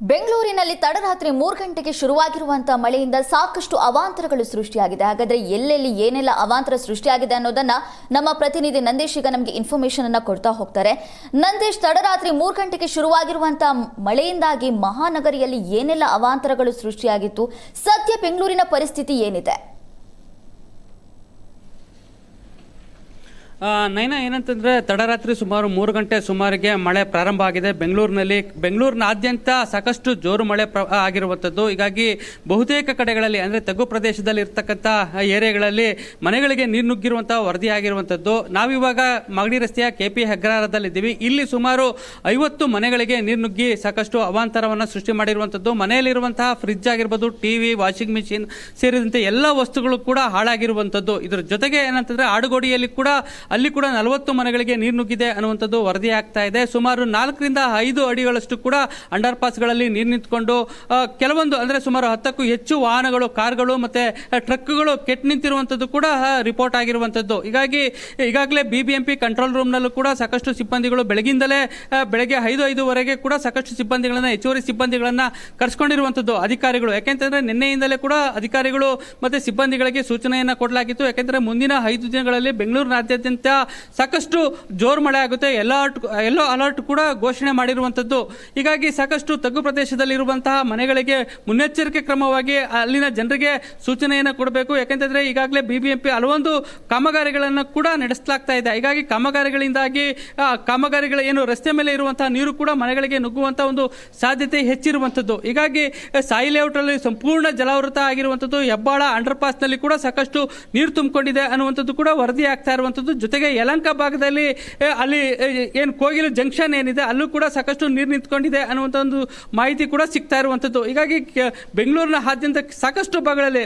ಬೆಂಗಳೂರಿನಲ್ಲಿ ತಡರಾತ್ರಿ 3 ಗಂಟೆಗೆ ಶುರುವಾಗಿರುವಂತಹ ಮಳೆಯಿಂದ ಸಾಕಷ್ಟು ಅವಾಂತರಗಳು ಸೃಷ್ಟಿಯಾಗಿದೆ. ಹಾಗಾದ್ರೆ ಎಲ್ಲೆಲ್ಲಿ ಏನೆಲ್ಲ ಅವಾಂತರ ಸೃಷ್ಟಿಯಾಗಿದೆ ಅನ್ನೋದನ್ನ ನಮ್ಮ ಪ್ರತಿನಿಧಿ ನಂದೇಶ್ ಈಗ ನಮಗೆ ಇನ್ಫಾರ್ಮೇಶನ್ ಅನ್ನ ಕೊಡ್ತಾ ಹೋಗ್ತಾರೆ. ನಂದೇಶ್, ತಡರಾತ್ರಿ 3 ಗಂಟೆಗೆ ಶುರುವಾಗಿರುವಂತಹ ಮಳೆಯಿಂದಾಗಿ ಮಹಾನಗರಿಯಲ್ಲಿ ಏನೆಲ್ಲ ಅವಾಂತರಗಳು ಸೃಷ್ಟಿಯಾಗಿತ್ತು, ಸದ್ಯ ಬೆಂಗಳೂರಿನ ಪರಿಸ್ಥಿತಿ ಏನಿದೆ? ನೈನಾ, ಏನಂತಂದರೆ ತಡರಾತ್ರಿ ಸುಮಾರು 3 ಗಂಟೆ ಸುಮಾರಿಗೆ ಮಳೆ ಪ್ರಾರಂಭ ಆಗಿದೆ ಬೆಂಗಳೂರಿನಾದ್ಯಂತ ಸಾಕಷ್ಟು ಜೋರು ಮಳೆ ಆಗಿರುವಂಥದ್ದು. ಹೀಗಾಗಿ ಬಹುತೇಕ ಕಡೆಗಳಲ್ಲಿ ಅಂದರೆ ತಗ್ಗು ಪ್ರದೇಶದಲ್ಲಿ ಇರ್ತಕ್ಕಂಥ ಏರಿಯಾಗಳಲ್ಲಿ ಮನೆಗಳಿಗೆ ನೀರು ನುಗ್ಗಿರುವಂಥ ವರದಿ ಆಗಿರುವಂಥದ್ದು. ನಾವಿವಾಗ ಮಾಗಡಿ ರಸ್ತೆಯ KP ಹೆಗ್ಗಾರದಲ್ಲಿದ್ದೀವಿ. ಇಲ್ಲಿ ಸುಮಾರು 50 ಮನೆಗಳಿಗೆ ನೀರು ನುಗ್ಗಿ ಸಾಕಷ್ಟು ಅವಾಂತರವನ್ನು ಸೃಷ್ಟಿ ಮಾಡಿರುವಂಥದ್ದು. ಮನೆಯಲ್ಲಿರುವಂತಹ ಫ್ರಿಡ್ಜ್ ಆಗಿರ್ಬೋದು, TV, ವಾಷಿಂಗ್ ಮಿಷಿನ್ ಸೇರಿದಂತೆ ಎಲ್ಲ ವಸ್ತುಗಳು ಕೂಡ ಹಾಳಾಗಿರುವಂಥದ್ದು. ಇದರ ಜೊತೆಗೆ ಏನಂತಂದರೆ ಆಡುಗೋಡಿಯಲ್ಲಿ ಕೂಡ ಅಲ್ಲಿ ಕೂಡ 40 ಮನೆಗಳಿಗೆ ನೀರು ನುಗ್ಗಿದೆ ಅನ್ನುವಂಥದ್ದು ವರದಿ ಆಗ್ತಾ ಇದೆ. ಸುಮಾರು 4 ರಿಂದ 5 ಅಡಿಗಳಷ್ಟು ಕೂಡ ಅಂಡರ್ ಪಾಸ್ಗಳಲ್ಲಿ ನೀರು ನಿಂತ್ಕೊಂಡು ಕೆಲವೊಂದು ಅಂದರೆ ಸುಮಾರು 10ಕ್ಕೂ ಹೆಚ್ಚು ವಾಹನಗಳು, ಕಾರ್ಗಳು ಮತ್ತೆ ಟ್ರಕ್ಗಳು ಕೆಟ್ಟು ನಿಂತಿರುವಂಥದ್ದು ಕೂಡ ರಿಪೋರ್ಟ್ ಆಗಿರುವಂಥದ್ದು. ಈಗಾಗಲೇ BBMP ಕಂಟ್ರೋಲ್ ರೂಮ್ನಲ್ಲೂ ಕೂಡ ಸಾಕಷ್ಟು ಸಿಬ್ಬಂದಿಗಳು ಬೆಳಗ್ಗೆ 5:05ವರೆಗೆ ಕೂಡ ಸಾಕಷ್ಟು ಸಿಬ್ಬಂದಿಗಳನ್ನ, ಹೆಚ್ಚುವರಿ ಸಿಬ್ಬಂದಿಗಳನ್ನ ಕರೆಸ್ಕೊಂಡಿರುವಂಥದ್ದು ಅಧಿಕಾರಿಗಳು. ಯಾಕೆಂತಂದ್ರೆ ನಿನ್ನೆಯಿಂದಲೇ ಕೂಡ ಅಧಿಕಾರಿಗಳು ಮತ್ತೆ ಸಿಬ್ಬಂದಿಗಳಿಗೆ ಸೂಚನೆಯನ್ನ ಕೊಡಲಾಗಿತ್ತು. ಯಾಕೆಂದ್ರೆ ಮುಂದಿನ 5 ದಿನಗಳಲ್ಲಿ ಬೆಂಗಳೂರಿನಾದ್ಯಂತ ಸಾಕಷ್ಟು ಜೋರು ಮಳೆ ಆಗುತ್ತೆ, ಎಲ್ಲೋ ಅಲರ್ಟ್ ಕೂಡ ಘೋಷಣೆ ಮಾಡಿರುವಂತದ್ದು. ಹೀಗಾಗಿ ಸಾಕಷ್ಟು ತಗ್ಗು ಪ್ರದೇಶದಲ್ಲಿರುವಂತಹ ಮನೆಗಳಿಗೆ ಮುನ್ನೆಚ್ಚರಿಕೆ ಕ್ರಮವಾಗಿ ಅಲ್ಲಿನ ಜನರಿಗೆ ಸೂಚನೆಯನ್ನು ಕೊಡಬೇಕು. ಯಾಕೆಂತಂದ್ರೆ ಈಗಾಗಲೇ BBMP ಹಲವೊಂದು ಕಾಮಗಾರಿಗಳನ್ನು ಕೂಡ ನಡೆಸಲಾಗ್ತಾ ಇದೆ. ಹೀಗಾಗಿ ಕಾಮಗಾರಿಗಳ ಏನು ರಸ್ತೆ ಮೇಲೆ ಇರುವಂತಹ ನೀರು ಕೂಡ ಮನೆಗಳಿಗೆ ನುಗ್ಗುವಂತಹ ಒಂದು ಸಾಧ್ಯತೆ ಹೆಚ್ಚಿರುವಂತದ್ದು. ಹೀಗಾಗಿ ಸಾಯಿ ಲೇಔಟ್ ಅಲ್ಲಿ ಸಂಪೂರ್ಣ ಜಲಾವೃತ ಆಗಿರುವಂತದ್ದು. ಹೆಬ್ಬಾಳ ಅಂಡರ್ ಪಾಸ್ ನಲ್ಲಿ ಕೂಡ ಸಾಕಷ್ಟು ನೀರು ತುಂಬಿಕೊಂಡಿದೆ ಅನ್ನುವಂಥದ್ದು ಕೂಡ ವರದಿ ಆಗ್ತಾ ಇರುವಂತದ್ದು. ಜೊತೆಗೆ ಯಲಹಂಕ ಭಾಗದಲ್ಲಿ ಅಲ್ಲಿ ಏನು ಕೋಗಿಲು ಜಂಕ್ಷನ್ ಏನಿದೆ ಅಲ್ಲೂ ಕೂಡ ಸಾಕಷ್ಟು ನೀರು ನಿಂತ್ಕೊಂಡಿದೆ ಅನ್ನುವಂಥ ಒಂದು ಮಾಹಿತಿ ಕೂಡ ಸಿಗ್ತಾ ಇರುವಂಥದ್ದು. ಹೀಗಾಗಿ ಬೆಂಗಳೂರಿನಾದ್ಯಂತ ಸಾಕಷ್ಟು ಭಾಗಗಳಲ್ಲಿ,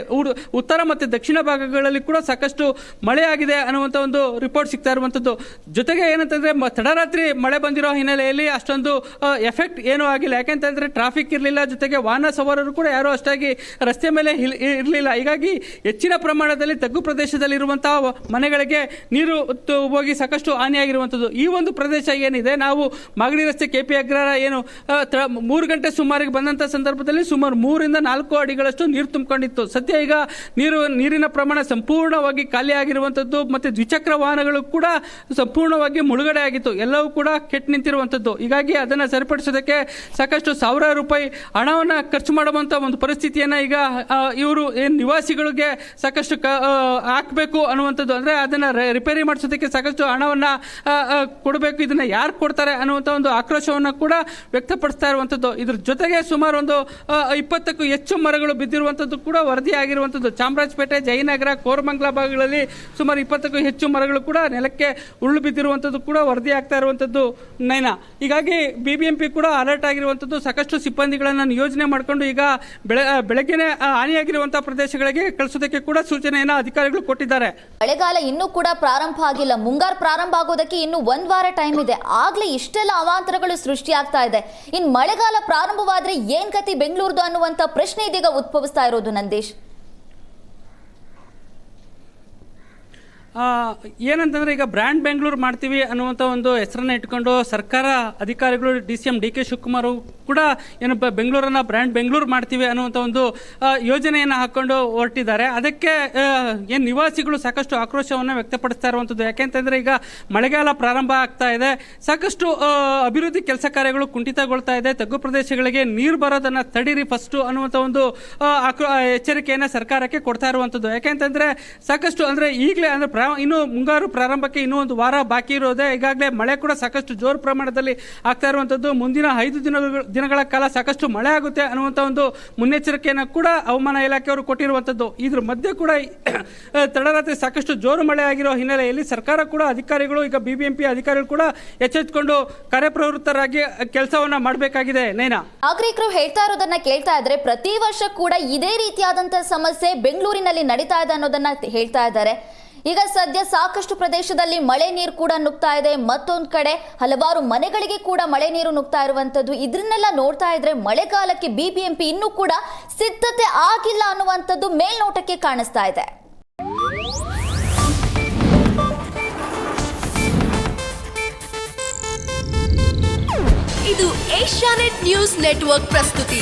ಉತ್ತರ ಮತ್ತು ದಕ್ಷಿಣ ಭಾಗಗಳಲ್ಲಿ ಕೂಡ ಸಾಕಷ್ಟು ಮಳೆ ಆಗಿದೆ ಅನ್ನುವಂಥ ಒಂದು ರಿಪೋರ್ಟ್ ಸಿಗ್ತಾ ಇರುವಂಥದ್ದು. ಜೊತೆಗೆ ಏನಂತಂದ್ರೆ ತಡರಾತ್ರಿ ಮಳೆ ಬಂದಿರೋ ಹಿನ್ನೆಲೆಯಲ್ಲಿ ಅಷ್ಟೊಂದು ಎಫೆಕ್ಟ್ ಏನೂ ಆಗಿಲ್ಲ. ಯಾಕೆಂತಂದ್ರೆ ಟ್ರಾಫಿಕ್ ಇರಲಿಲ್ಲ, ಜೊತೆಗೆ ವಾಹನ ಸವಾರರು ಕೂಡ ಯಾರು ಅಷ್ಟಾಗಿ ರಸ್ತೆ ಮೇಲೆ ಇರಲಿಲ್ಲ. ಹೀಗಾಗಿ ಹೆಚ್ಚಿನ ಪ್ರಮಾಣದಲ್ಲಿ ತಗ್ಗು ಪ್ರದೇಶದಲ್ಲಿರುವಂತಹ ಮನೆಗಳಿಗೆ ನೀರು ಹೋಗಿ ಸಾಕಷ್ಟು ಹಾನಿಯಾಗಿರುವಂಥದ್ದು. ಈ ಒಂದು ಪ್ರದೇಶ ಏನಿದೆ, ನಾವು ಮಾಗಡಿ ರಸ್ತೆ KP ಅಗ್ರಹಾರ ಏನು 3 ಗಂಟೆ ಸುಮಾರಿಗೆ ಬಂದಂತ ಸಂದರ್ಭದಲ್ಲಿ ಸುಮಾರು 3 ರಿಂದ 4 ಅಡಿಗಳಷ್ಟು ನೀರು ತುಂಬಿಕೊಂಡಿತ್ತು. ಸದ್ಯ ಈಗ ನೀರಿನ ಪ್ರಮಾಣ ಸಂಪೂರ್ಣವಾಗಿ ಖಾಲಿ ಆಗಿರುವಂಥದ್ದು. ಮತ್ತೆ ದ್ವಿಚಕ್ರ ವಾಹನಗಳು ಕೂಡ ಸಂಪೂರ್ಣವಾಗಿ ಮುಳುಗಡೆ ಆಗಿತ್ತು, ಎಲ್ಲವೂ ಕೂಡ ಕೆಟ್ಟು ನಿಂತಿರುವಂಥದ್ದು. ಹೀಗಾಗಿ ಅದನ್ನು ಸರಿಪಡಿಸೋದಕ್ಕೆ ಸಾಕಷ್ಟು ಸಾವಿರಾರು ರೂಪಾಯಿ ಹಣವನ್ನು ಖರ್ಚು ಮಾಡುವಂಥ ಒಂದು ಪರಿಸ್ಥಿತಿಯನ್ನ ಈಗ ಇವರು ಏನು ನಿವಾಸಿಗಳಿಗೆ ಸಾಕಷ್ಟು ಹಾಕಬೇಕು ಅನ್ನುವಂಥದ್ದು. ಅಂದ್ರೆ ಅದನ್ನ ರಿಪೇರಿ ಮಾಡಿಸೋದಕ್ಕೆ ಸಾಕಷ್ಟು ಹಣವನ್ನ ಕೊಡಬೇಕು. ಇದನ್ನ ಯಾರು ಕೊಡ್ತಾರೆ ಅನ್ನುವಂಥ ಒಂದು ಆಕ್ರೋಶವನ್ನು ಕೂಡ ವ್ಯಕ್ತಪಡಿಸ್ತಾ ಇರುವಂಥದ್ದು. ಇದ್ರ ಜೊತೆಗೆ ಸುಮಾರು ಒಂದು 20ಕ್ಕೂ ಹೆಚ್ಚು ಮರಗಳು ಬಿದ್ದಿರುವಂಥದ್ದು ಕೂಡ ವರದಿ ಆಗಿರುವಂಥದ್ದು. ಚಾಮರಾಜಪೇಟೆ, ಜಯನಗರ, ಕೋರಮಂಗಲ ಭಾಗಗಳಲ್ಲಿ ಸುಮಾರು 20ಕ್ಕೂ ಹೆಚ್ಚು ಮರಗಳು ಕೂಡ ನೆಲಕ್ಕೆ ಉರುಳು ಬಿದ್ದಿರುವಂಥದ್ದು ಕೂಡ ವರದಿ ಆಗ್ತಾ ಇರುವಂಥದ್ದು ನೈನಾ. ಹೀಗಾಗಿ BBMP ಕೂಡ ಅಲರ್ಟ್ ಆಗಿರುವಂಥದ್ದು. ಸಾಕಷ್ಟು ಸಿಬ್ಬಂದಿಗಳನ್ನು ನಿಯೋಜನೆ ಮಾಡಿಕೊಂಡು ಈಗ ಬೆಳಗ್ಗೆನೆ ಹಾನಿಯಾಗಿರುವಂತಹ ಪ್ರದೇಶಗಳಿಗೆ ಕಳಿಸೋದಕ್ಕೆ ಕೂಡ ಸೂಚನೆಯನ್ನು ಅಧಿಕಾರಿಗಳು ಕೊಟ್ಟಿದ್ದಾರೆ. ಮಳೆಗಾಲ ಇನ್ನೂ ಕೂಡ ಪ್ರಾರಂಭ ಆಗಿಲ್ಲ, ಮುಂಗಾರು ಪ್ರಾರಂಭ ಆಗೋದಕ್ಕೆ ಇನ್ನು 1 ವಾರ ಟೈಮ್ ಇದೆ. ಆಗ್ಲೇ ಇಷ್ಟೆಲ್ಲ ಅವಾಂತರಗಳು ಸೃಷ್ಟಿಯಾಗ್ತಾ ಇದೆ. ಇನ್ನು ಮಳೆಗಾಲ ಪ್ರಾರಂಭವಾದ್ರೆ ಏನ್ ಗತಿ ಬೆಂಗಳೂರ್ದು ಅನ್ನುವಂತ ಪ್ರಶ್ನೆ ಇದೀಗ ಉದ್ಭವಿಸ್ತಾ ಇರೋದು ನಂದೇಶ್. ಏನಂತಂದ್ರೆ ಈಗ ಬ್ರ್ಯಾಂಡ್ ಬೆಂಗಳೂರು ಮಾಡ್ತೀವಿ ಅನ್ನುವಂಥ ಒಂದು ಹೆಸರನ್ನ ಇಟ್ಕೊಂಡು ಸರ್ಕಾರ ಅಧಿಕಾರಿಗಳು DCM DK ಶಿವಕುಮಾರ್ ಕೂಡ ಏನಪ್ಪ ಬೆಂಗಳೂರನ್ನ ಬ್ರ್ಯಾಂಡ್ ಬೆಂಗಳೂರು ಮಾಡ್ತೀವಿ ಅನ್ನುವಂಥ ಒಂದು ಯೋಜನೆಯನ್ನು ಹಾಕೊಂಡು ಹೊರಟಿದ್ದಾರೆ. ಅದಕ್ಕೆ ಏನು ನಿವಾಸಿಗಳು ಸಾಕಷ್ಟು ಆಕ್ರೋಶವನ್ನು ವ್ಯಕ್ತಪಡಿಸ್ತಾ ಇರುವಂಥದ್ದು. ಯಾಕೆಂತಂದ್ರೆ ಈಗ ಮಳೆಗಾಲ ಪ್ರಾರಂಭ ಆಗ್ತಾ ಇದೆ, ಸಾಕಷ್ಟು ಅಭಿವೃದ್ಧಿ ಕೆಲಸ ಕಾರ್ಯಗಳು ಕುಂಠಿತಗೊಳ್ತಾ ಇದೆ. ತಗ್ಗು ಪ್ರದೇಶಗಳಿಗೆ ನೀರು ಬರೋದನ್ನ ತಡೀರಿ ಫಸ್ಟ್ ಅನ್ನುವಂಥ ಒಂದು ಎಚ್ಚರಿಕೆಯನ್ನು ಸರ್ಕಾರಕ್ಕೆ ಕೊಡ್ತಾ ಇರುವಂಥದ್ದು. ಯಾಕೆಂತಂದ್ರೆ ಸಾಕಷ್ಟು ಅಂದ್ರೆ ಈಗಲೇ ಅಂದ್ರೆ ಇನ್ನು ಮುಂಗಾರು ಪ್ರಾರಂಭಕ್ಕೆ ಇನ್ನೂ 1 ವಾರ ಬಾಕಿ ಇರೋದೆ. ಈಗಾಗಲೇ ಮಳೆ ಕೂಡ ಸಾಕಷ್ಟು ಜೋರು ಪ್ರಮಾಣದಲ್ಲಿ ಆಗ್ತಾ ಇರುವಂಥದ್ದು. ಮುಂದಿನ 5 ದಿನಗಳ ಕಾಲ ಸಾಕಷ್ಟು ಮಳೆ ಆಗುತ್ತೆ ಅನ್ನುವಂಥ ಒಂದು ಮುನ್ನೆಚ್ಚರಿಕೆಯನ್ನು ಕೂಡ ಹವಾಮಾನ ಇಲಾಖೆಯವರು ಕೊಟ್ಟಿರುವಂಥದ್ದು. ಇದ್ರ ಮಧ್ಯೆ ಕೂಡ ತಡರಾತ್ರಿ ಸಾಕಷ್ಟು ಜೋರು ಮಳೆ ಆಗಿರೋ ಹಿನ್ನೆಲೆಯಲ್ಲಿ ಸರ್ಕಾರ ಕೂಡ ಅಧಿಕಾರಿಗಳು, ಈಗ BBMP ಅಧಿಕಾರಿಗಳು ಕೂಡ ಎಚ್ಚೆತ್ತುಕೊಂಡು ಕಾರ್ಯಪ್ರವೃತ್ತರಾಗಿ ಕೆಲಸವನ್ನ ಮಾಡಬೇಕಾಗಿದೆ. ನೈನಾ, ನಾಗರಿಕರು ಹೇಳ್ತಾ ಇರೋದನ್ನ ಕೇಳ್ತಾ ಇದ್ರೆ ಪ್ರತಿ ವರ್ಷ ಕೂಡ ಇದೇ ರೀತಿಯಾದಂತಹ ಸಮಸ್ಯೆ ಬೆಂಗಳೂರಿನಲ್ಲಿ ನಡೀತಾ ಇದೆ ಅನ್ನೋದನ್ನ ಹೇಳ್ತಾ ಇದ್ದಾರೆ. ಈಗ ಸದ್ಯ ಸಾಕಷ್ಟು ಪ್ರದೇಶದಲ್ಲಿ ಮಳೆ ನೀರು ಕೂಡ ನುಗ್ತಾ ಇದೆ, ಮತ್ತೊಂದು ಕಡೆ ಹಲವಾರು ಮನೆಗಳಿಗೆ ಕೂಡ ಮಳೆ ನೀರು ನುಗ್ತಾ ಇರುವಂತದ್ದು. ಇದನ್ನೆಲ್ಲ ನೋಡ್ತಾ ಇದ್ರೆ ಮಳೆಗಾಲಕ್ಕೆ BBMP ಇನ್ನೂ ಕೂಡ ಸಿದ್ಧತೆ ಆಗಿಲ್ಲ ಅನ್ನುವಂಥದ್ದು ಮೇಲ್ನೋಟಕ್ಕೆ ಕಾಣಿಸ್ತಾ ಇದೆ. ಇದು ಏಷ್ಯಾನೆಟ್ ನ್ಯೂಸ್ ನೆಟ್ವರ್ಕ್ ಪ್ರಸ್ತುತಿ.